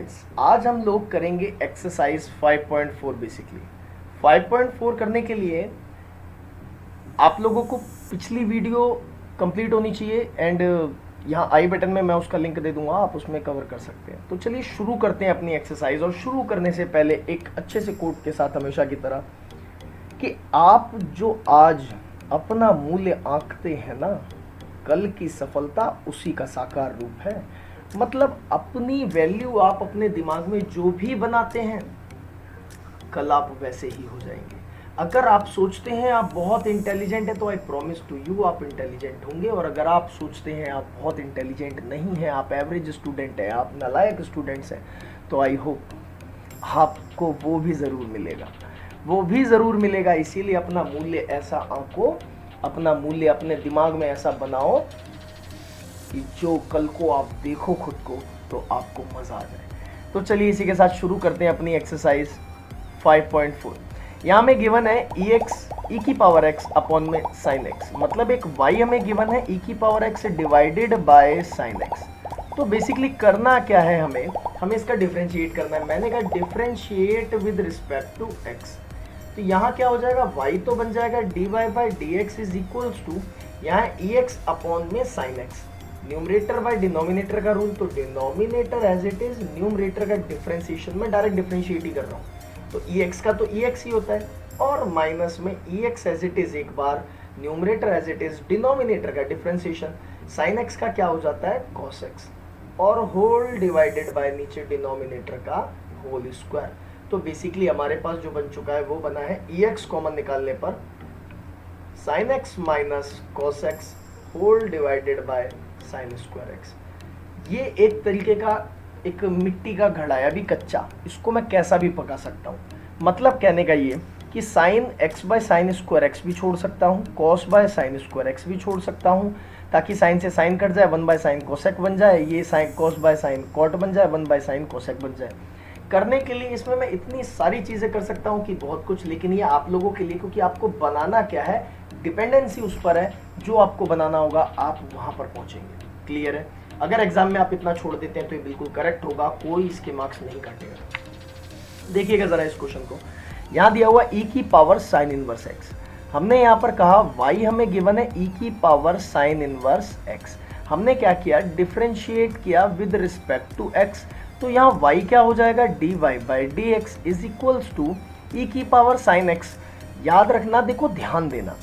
Students, आज हम लोग करेंगे एक्सरसाइज 5.4। बेसिकली 5.4 करने के लिए आप लोगों को पिछली वीडियो कंप्लीट होनी चाहिए एंड यहाँ आई बटन में मैं उसका लिंक दे दूंगा, आप उसमें कवर कर सकते हैं। तो चलिए शुरू करते हैं अपनी एक्सरसाइज। और शुरू करने से पहले एक अच्छे से कोट के साथ, हमेशा की तरह, कि आप जो आज अपना मूल्य आंकते हैं ना, कल की सफलता उसी का साकार रूप है। मतलब अपनी वैल्यू आप अपने दिमाग में जो भी बनाते हैं, कल आप वैसे ही हो जाएंगे। अगर आप सोचते हैं आप बहुत इंटेलिजेंट है तो आई प्रॉमिस टू यू आप इंटेलिजेंट होंगे। और अगर आप सोचते हैं आप बहुत इंटेलिजेंट नहीं है, आप एवरेज स्टूडेंट है, आप नालायक स्टूडेंट्स हैं, तो आई होप आपको वो भी ज़रूर मिलेगा, वो भी ज़रूर मिलेगा। इसीलिए अपना मूल्य ऐसा आंको, अपना मूल्य अपने दिमाग में ऐसा बनाओ कि जो कल को आप देखो खुद को तो आपको मज़ा आ जाए। तो चलिए इसी के साथ शुरू करते हैं अपनी एक्सरसाइज 5.4। यहाँ में गिवन है e की पावर x अपॉन में साइन x। मतलब एक y हमें गिवन है e की power x divided by sign x। तो बेसिकली करना क्या है, हमें इसका डिफरेंशिएट करना है। मैंने कहा differentiate with respect to x। तो यहाँ क्या हो जाएगा, y तो बन जाएगा dy by d x is equals to यहाँ ex अपॉन में sine x। Numerator by denominator का रूल, तो denominator as it is, numerator का डिफरेंशिएशन में डायरेक्ट डिफरेंशिएट ही कर रहा हूँ, तो ex का तो ex ही होता है, और माइनस में ex एज इट इज एक बार, numerator as it is, denominator का डिफरेंशिएशन, साइन x का क्या हो जाता है cos x, और होल डिवाइडेड बाय नीचे डिनोमिनेटर का होल स्क्वायर। तो बेसिकली हमारे पास जो बन चुका है वो बना है ex कॉमन निकालने पर sine x minus cos x whole divided by sine square x। ये एक तरीके का एक मिट्टी का घड़ा है, अभी कच्चा, इसको मैं कैसा भी पका सकता हूँ। मतलब कहने का ये कि sine x by sine square x भी छोड़ सकता हूँ, cos by sine square x भी छोड़ सकता हूँ, ताकि साइन से साइन कट जाए, 1 बाय साइन कोसेक बन जाए, ये sine cos by sine cot बन जाए, 1 बाय साइन कोसेक बन जाए। करने के लिए इसमें मैं इतनी सारी चीज़ें कर सकता हूँ कि बहुत कुछ, लेकिन ये आप लोगों के लिए, क्योंकि आपको बनाना क्या है, डिपेंडेंसी उस पर है, जो आपको बनाना होगा आप वहाँ पर पहुँचेंगे। क्लियर है? अगर एग्जाम में आप इतना छोड़ देते हैं तो ये बिल्कुल करेक्ट होगा, कोई इसके मार्क्स नहीं काटेगा। देखिएगा जरा इस क्वेश्चन को, यहाँ दिया हुआ e की पावर साइन इनवर्स x। हमने यहाँ पर कहा y हमें गिवन है e की पावर साइन इनवर्स x। हमने क्या किया, डिफरेंशिएट किया विद रिस्पेक्ट टू x। तो यहाँ y क्या हो जाएगा, dy by d x is equals to e की पावर साइन x। याद रखना, देखो ध्यान देना,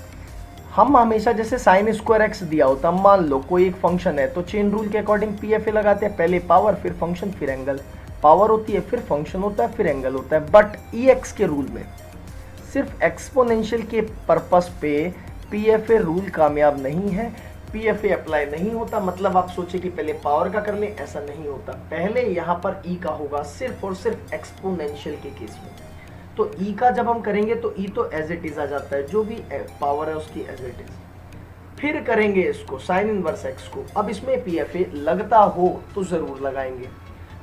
हम हमेशा जैसे साइन स्क्वायर एक्स दिया होता, मान लो कोई एक फंक्शन है, तो चेन रूल के अकॉर्डिंग पी एफ ए लगाते हैं, पहले पावर फिर फंक्शन फिर एंगल, पावर होती है फिर फंक्शन होता है फिर एंगल होता है। बट ई एक्स के रूल में सिर्फ एक्सपोनेंशियल के पर्पस पे पी एफ ए रूल कामयाब नहीं है, पी एफ ए अप्लाई नहीं होता। मतलब आप सोचे कि पहले पावर का कर ले, ऐसा नहीं होता, पहले यहाँ पर ई का होगा सिर्फ और सिर्फ एक्सपोनेंशियल के केस में। तो e का जब हम करेंगे तो e तो एज इट इज आ जाता है, जो भी पावर है उसकी एज इट इज। फिर करेंगे इसको साइन इनवर्स x को। अब इसमें पी एफ ए लगता हो तो जरूर लगाएंगे।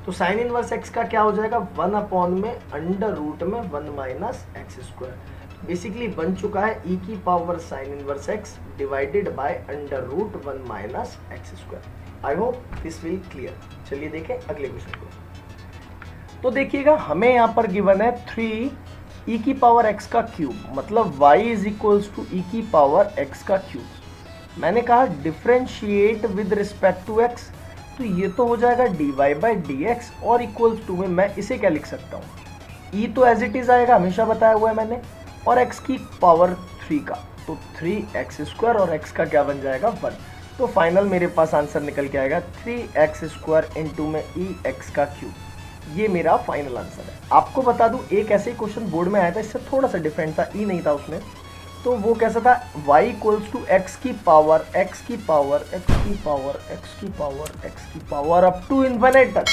तो साइन इनवर्स x का क्या हो जाएगा, 1 अपॉन में अंडर रूट में 1 माइनस एक्स स्क्वायर। बेसिकली बन चुका है e की power sine inverse x divided by under root 1 minus x square. I hope this will clear. चलिए देखें अगले क्वेश्चन को। तो देखिएगा हमें यहाँ पर गिवन है 3 e की पावर x का क्यूब, मतलब y is equals to e की पावर x का क्यूब। मैंने कहा differentiate with respect to x, तो ये तो हो जाएगा dy बाई डी एक्स, और इक्वल्स टू में मैं इसे क्या लिख सकता हूँ, e तो एज इट इज आएगा, हमेशा बताया हुआ है मैंने, और x की पावर 3 का, तो 3x स्क्वायर, और x का क्या बन जाएगा 1। तो फाइनल मेरे पास आंसर निकल के आएगा 3x स्क्वायर इंटू में ex का क्यूब। ये मेरा फाइनल आंसर है। आपको बता दूं, एक ऐसे ही क्वेश्चन बोर्ड में आया था, इससे थोड़ा सा डिफरेंट था, ई नहीं था उसमें। तो वो कैसा था, y इक्वल्स टू एक्स की पावर एक्स की पावर एक्स की पावर एक्स की पावर एक्स की पावर अप टू इन्फिनिट तक।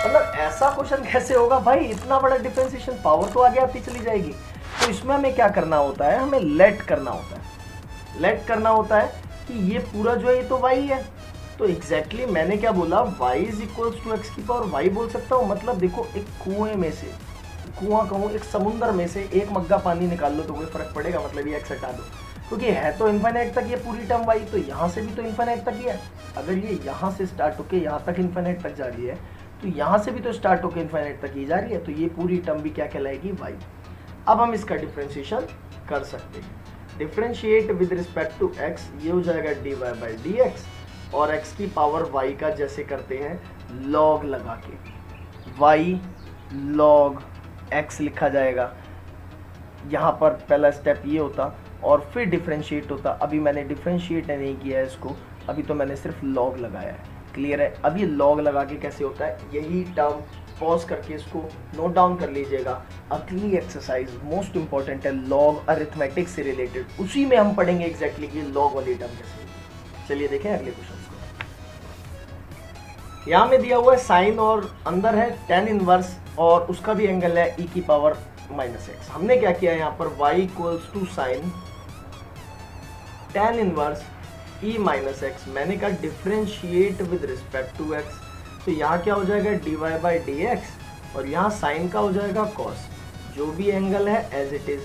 मतलब ऐसा क्वेश्चन कैसे होगा भाई, इतना बड़ा डिफरेंशिएशन, पावर तो आगे आती चली जाएगी। तो इसमें हमें क्या करना होता है, हमें लेट करना होता है। लेट करना होता है कि ये पूरा जो है ये तो y है, तो एग्जैक्टली मैंने क्या बोला, y is equals to x की पावर y बोल सकता हूँ। मतलब देखो, एक कुएं में से, कुआं कहूँ, एक समुंदर में से एक मग्गा पानी निकाल लो तो कोई फर्क पड़ेगा, मतलब ये एक्स हटा दो, क्योंकि है तो इन्फिनिट तक ये पूरी टर्म y, तो यहाँ से भी तो इन्फिनिट तक ही है। अगर ये यहाँ से स्टार्ट होके यहाँ तक इन्फिनिट तक जा रही है, तो यहाँ से भी तो स्टार्ट होकर इन्फाइनाइट तक ही जा रही है, तो ये पूरी टर्म भी क्या कहलाएगी, y। अब हम इसका डिफ्रेंशिएशन कर सकते हैं। Differentiate with respect to x, ये हो जाएगा dy बाई dx, और x की पावर y का जैसे करते हैं log लगा के, y log x लिखा जाएगा। यहाँ पर पहला स्टेप ये होता और फिर डिफ्रेंशिएट होता। अभी मैंने डिफ्रेंशिएट नहीं किया है इसको, अभी तो मैंने सिर्फ log लगाया है। क्लियर है? अब ये log लगा के कैसे होता है, यही टर्म पॉज करके इसको नोट डाउन कर लीजिएगा। अगली एक्सरसाइज मोस्ट इंपॉर्टेंट है, लॉग अरिथमेटिक से रिलेटेड, उसी में हम पढ़ेंगे एग्जैक्टली कि लॉग वाली टर्म कैसे होगी। चलिए देखें अगले क्वेश्चन को। यहाँ में दिया हुआ है साइन और अंदर है tan इनवर्स और उसका भी एंगल है e की पावर माइनस एक्स। हमने क्या किया यहाँ पर y equals to sine tan inverse e minus x, मैंने कहा differentiate with respect to x, तो यहाँ क्या हो जाएगा dy बाई dx और यहाँ साइन का हो जाएगा cos, जो भी एंगल है एज इट इज।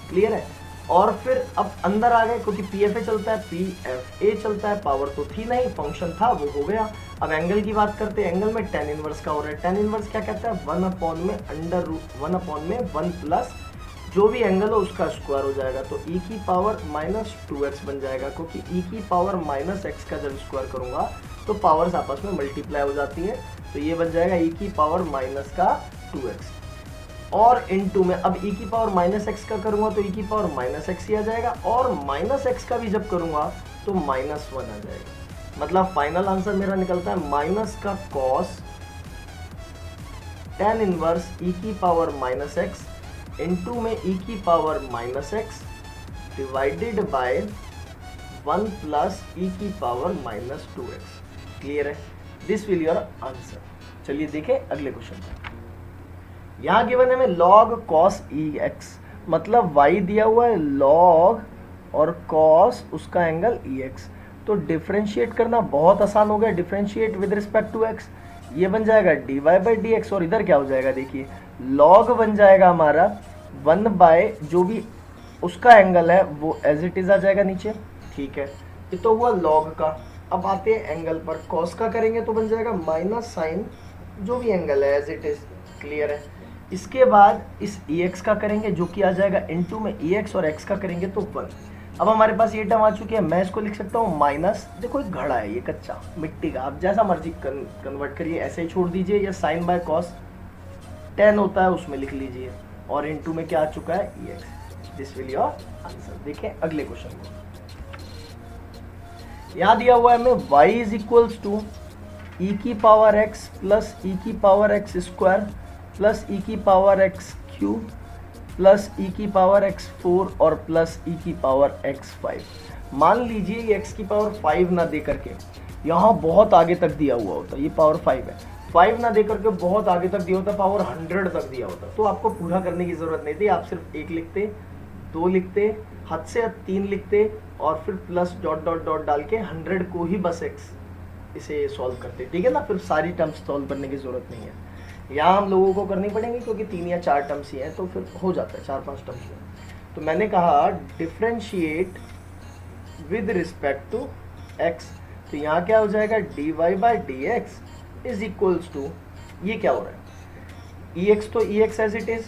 क्लियर है? और फिर अब अंदर आ गए क्योंकि PFA चलता है, PFA चलता है, पावर तो थी नहीं, फंक्शन था वो हो गया। अब एंगल की बात करते हैं, एंगल में tan इनवर्स का हो रहा है। tan इनवर्स क्या कहता है, 1/1 प्लस जो भी एंगल हो उसका स्क्वायर हो जाएगा, तो e की पावर माइनस 2x बन जाएगा, क्योंकि e की पावर माइनस x का जब स्क्वायर करूंगा तो पावर्स आपस में मल्टीप्लाई हो जाती है, तो ये बन जाएगा e की पावर माइनस का 2x। और इनटू में अब e की पावर माइनस एक्स का करूंगा तो e की पावर माइनस एक्स ही आ जाएगा, और माइनस एक्स का भी जब करूंगा तो माइनस 1 आ जाएगा। मतलब फाइनल आंसर मेरा निकलता है माइनस का कॉस tan इनवर्स e की पावर माइनस एक्स इनटू में e की power minus x divided bye 1 plus e की पावर माइनस 2x। क्लियर है? This will your answer. चलिए देखें अगले क्वेश्चन पर। यहाँ गिवन है में log cos ex, मतलब y दिया हुआ है log और cos उसका एंगल ex, तो डिफरेंशिएट करना बहुत आसान हो गया। Differentiate with respect to x, ये बन जाएगा dy बाई dx, और इधर क्या हो जाएगा देखिए log बन जाएगा हमारा 1 बाय जो भी उसका एंगल है वो एज इट इज आ जाएगा नीचे। ठीक है, ये तो हुआ log का। अब आते हैं एंगल पर, cos का करेंगे तो बन जाएगा माइनस साइन जो भी एंगल है एज इट इज। क्लियर है? इसके बाद इस ex का करेंगे जो कि आ जाएगा इनटू में ex, और x का करेंगे तो 1। अब हमारे पास ये टर्म आ चुकी है, मैं इसको लिख सकता हूँ माइनस, देखो एक घड़ा है ये कच्चा मिट्टी का, आप जैसा मर्जी कन्वर्ट करिए, ऐसे ही छोड़ दीजिए, या साइन बाय कॉस tan होता है उसमें लिख लीजिए, और इनटू में क्या आ चुका है ex। This will your answer. देखें अगले क्वेश्चन को। यहाँ दिया हुआ है हमें y is equals to e की पावर x प्लस e की power x square plus e की power x cube plus e की पावर x 4 और प्लस e की पावर x 5। मान लीजिए ये x की पावर 5 ना दे करके यहाँ बहुत आगे तक दिया हुआ होता, ये पावर 5 है, 5 ना दे करके बहुत आगे तक दिया होता, पावर 100 तक दिया होता, तो आपको पूरा करने की जरूरत नहीं थी, आप सिर्फ 1 लिखते, 2 लिखते, हद से हद 3 लिखते, और फिर प्लस डॉट डॉट डॉट डाल के 100 को ही बस x इसे सॉल्व करते। ठीक है ना? फिर सारी टर्म्स सॉल्व करने की जरूरत नहीं है, यहाँ हम लोगों को करनी पड़ेंगे क्योंकि 3 या 4 टर्म्स ही हैं, तो फिर हो जाता है 4-5 टर्म्स में। तो मैंने कहा differentiate with respect to x, तो यहाँ क्या हो जाएगा dy by dx is equals to, ये क्या हो रहा है ex, तो ex as it is,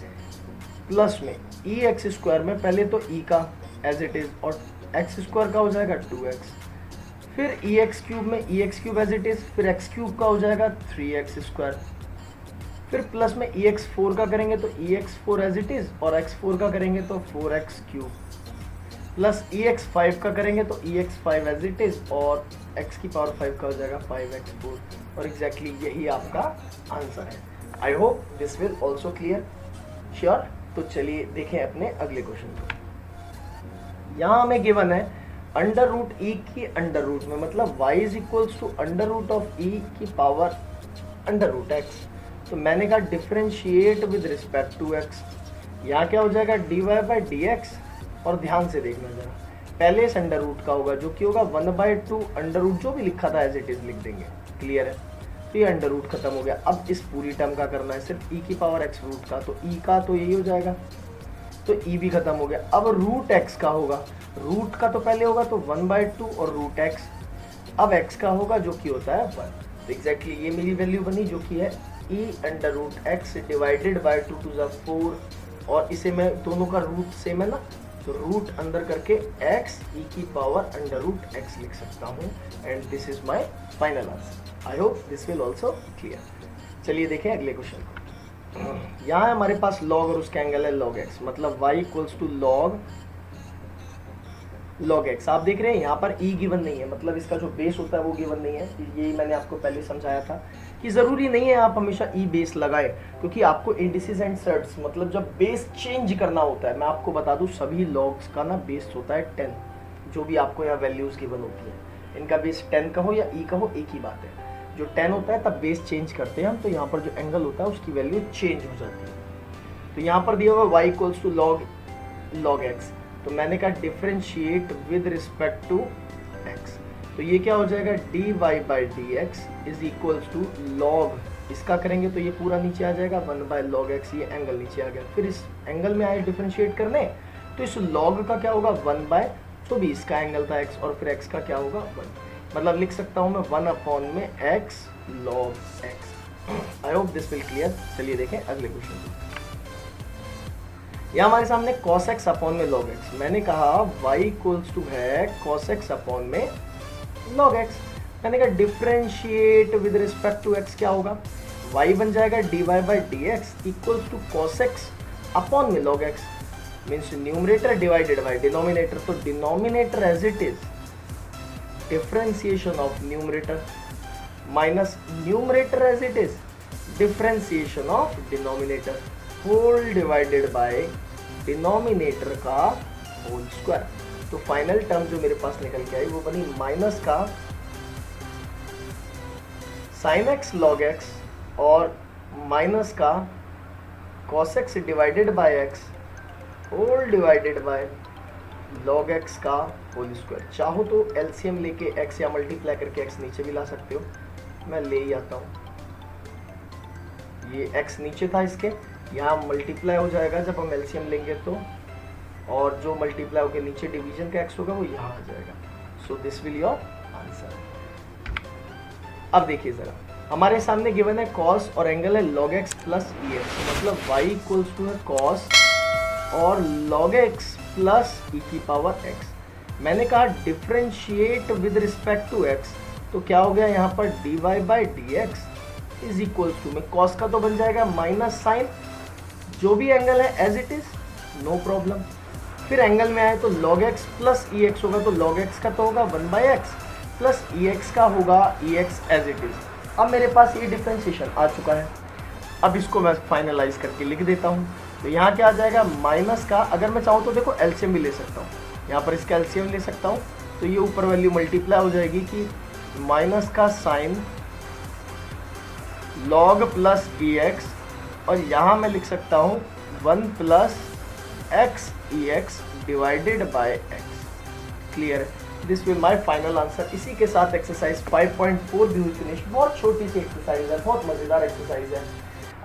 plus में ex स्क्वायर में पहले तो e का एज इट इज, और x स्क्वायर का हो जाएगा 2x, फिर ex क्यूब में ex cube as it is, फिर x क्यूब का हो जाएगा 3x स्क्वायर, फिर प्लस में ex4 का करेंगे तो ex4 एज इट इज, और x4 का करेंगे तो 4x क्यूब, प्लस ex5 का करेंगे तो ex5 एज इट इज, और x की पावर 5 का हो जाएगा 5x4, और एग्जैक्टली यही आपका आंसर है। आई hope this will also clear. Sure? तो चलिए देखें अपने अगले क्वेश्चन को। यहाँ हमें गिवन है अंडर रूट ई की अंडर रूट में, मतलब y is equals to under root of e की पावर अंडर रूट x, तो मैंने कहा differentiate with respect to x, यहाँ क्या हो जाएगा dy बाई dx, और ध्यान से देखना जरा, पहले इस अंडर रूट का होगा जो कि होगा 1/2 अंडर रूट जो भी लिखा था एज इट इज लिख देंगे। क्लियर है? तो ये अंडर रूट खत्म हो गया। अब इस पूरी टर्म का करना है सिर्फ e की पावर x रूट का, तो e का तो यही हो जाएगा, तो e भी खत्म हो गया। अब रूट x का होगा, रूट का तो पहले होगा तो 1/2 और रूट x, अब x का होगा जो कि होता है 1। तो एग्जैक्टली ये मेरी वैल्यू बनी जो कि है e under root x divided by 2 to the 4, और इसे मैं दोनों का रूट सेम है ना, तो रूट अंदर करके x e की पावर अंडर रूट x लिख सकता हूँ, and this is my final answer. I hope this will also clear. चलिए देखें अगले क्वेश्चन को। यहाँ है हमारे पास log और उसका एंगल है log x, मतलब y equals to log x। आप देख रहे हैं यहाँ पर e गिवन नहीं है, मतलब इसका जो बेस होता है वो गिवन नहीं है। यही मैंने आपको पहले समझाया था कि ज़रूरी नहीं है आप हमेशा e बेस लगाए, क्योंकि आपको इंडिसेस एंड सेट्स मतलब जब बेस चेंज करना होता है, मैं आपको बता दूं सभी लॉग्स का ना बेस होता है 10, जो भी आपको यहाँ वैल्यूज़ गिवन होती है इनका बेस 10 का हो या e का हो एक ही बात है। जो 10 होता है तब बेस चेंज करते हैं हम, तो यहाँ पर जो एंगल होता है उसकी वैल्यू चेंज हो जाती है। तो यहाँ पर दिया हुआ y equals to log x, तो मैंने कहा differentiate with respect to x, तो ये क्या हो जाएगा dy by d x is equals to log, इसका करेंगे तो ये पूरा नीचे आ जाएगा 1 बाई log x, ये एंगल नीचे आ गया। फिर इस एंगल में आए डिफरेंशिएट करने, तो इस log का क्या होगा 1 बाय, तो भी इसका एंगल था x, और फिर x का क्या होगा 1, मतलब लिख सकता हूँ मैं 1 अपॉन में x log x। I hope this will clear. चलिए देखें अगले क्वेश्चन। यहाँ हमारे सामने cos x अपॉन में log x, मैंने कहा y इक्वल्स टू है cos x अपॉन में log x, मैंने कहा differentiate with respect to x क्या होगा, y बन जाएगा dy by d x equals to cos x upon में log x, means numerator divided by denominator, तो denominator as it is differentiation of numerator minus numerator as it is differentiation of denominator whole divided by denominator का whole square. तो final term जो मेरे पास निकल के आई वो बनी माइनस का साइन एक्स लॉग एक्स और माइनस का cos x divided by x whole divided by log x का होल स्क्वायर। चाहो तो एलसीएम लेके एक्स या मल्टीप्लाई करके एक्स नीचे भी ला सकते हो, मैं ले ही आता हूँ। ये एक्स नीचे था, इसके यहाँ मल्टीप्लाई हो जाएगा जब हम एलसीएम लेंगे तो, और जो मल्टीप्लाई होकर नीचे डिवीजन का एक्स होगा वो यहाँ आ जाएगा। So this will your answer. अब देखिए जरा, हमारे सामने गिवन है cos और एंगल है log x plus e x, मतलब y इक्वल्स टू है cos और log x प्लस ई की पावर x। मैंने कहा differentiate with respect to x, तो क्या हो गया यहाँ पर dy by d x is equals to में cos का तो बन जाएगा माइनस साइन, जो भी एंगल है as it is no problem. फिर एंगल में आए तो log x plus e x होगा, तो log x का तो होगा 1 by x plus e x का होगा e x as it is. अब मेरे पास ये डिफरेंशिएशन आ चुका है, अब इसको मैं फाइनलाइज करके लिख देता हूँ। तो यहाँ क्या आ जाएगा माइनस का, अगर मैं चाहूँ तो देखो एलसीएम भी ले सकता हूँ, यहाँ पर इसका एलसीएम ले सकता हूँ, तो ये ऊपर वैल्यू मल्टीप्लाई हो जाएगी कि माइनस का sign log plus e x, और यहाँ मैं लिख सकता हूँ 1 plus x E x divided by x. Clear, this will my final answer. इसी के साथ एक्सरसाइज 5.4 भी हुई फिनिश। बहुत छोटी सी एक्सरसाइज है, बहुत मज़ेदार एक्सरसाइज है।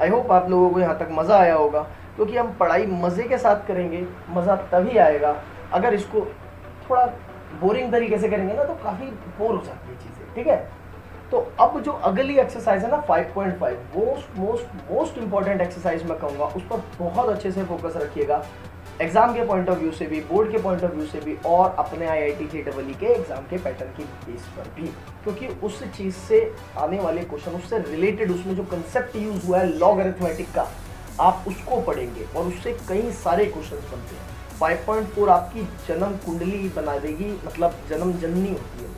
आई होप आप लोगों को यहाँ तक मज़ा आया होगा, क्योंकि हम पढ़ाई मज़े के साथ करेंगे, मज़ा तभी आएगा अगर इसको थोड़ा बोरिंग तरीके से करेंगे ना, तो काफ़ी बोर हो जाती है चीज़ें, ठीक है। तो अब जो अगली एक्सरसाइज है ना 5.5, मोस्ट इंपॉर्टेंट एक्सरसाइज मैं कहूँगा, उस पर बहुत अच्छे से फोकस रखिएगा, एग्जाम के पॉइंट ऑफ व्यू से भी, बोर्ड के पॉइंट ऑफ व्यू से भी, और अपने IIT JEE के एग्जाम के पैटर्न की बेस पर भी, क्योंकि उस चीज़ से आने वाले क्वेश्चन, उससे रिलेटेड, उसमें जो कंसेप्ट यूज हुआ है लॉग अरिथमेटिक का, आप उसको पढ़ेंगे और उससे कई सारे क्वेश्चन बनते हैं। 5.4 आपकी जन्म कुंडली बना देगी, मतलब जन्म जननी होती है,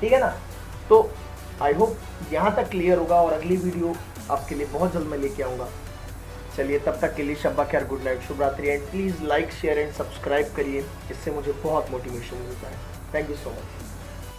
ठीक है ना। तो आई होप यहाँ तक क्लियर होगा, और अगली वीडियो आपके लिए बहुत जल्द मैं लेके आऊँगा। चलिए तब तक के लिए शब्बा खैर, गुड नाइट, शुभ रात्रि, and please like share and subscribe करिए, इससे मुझे बहुत मोटिवेशन मिलता है। Thank you so much.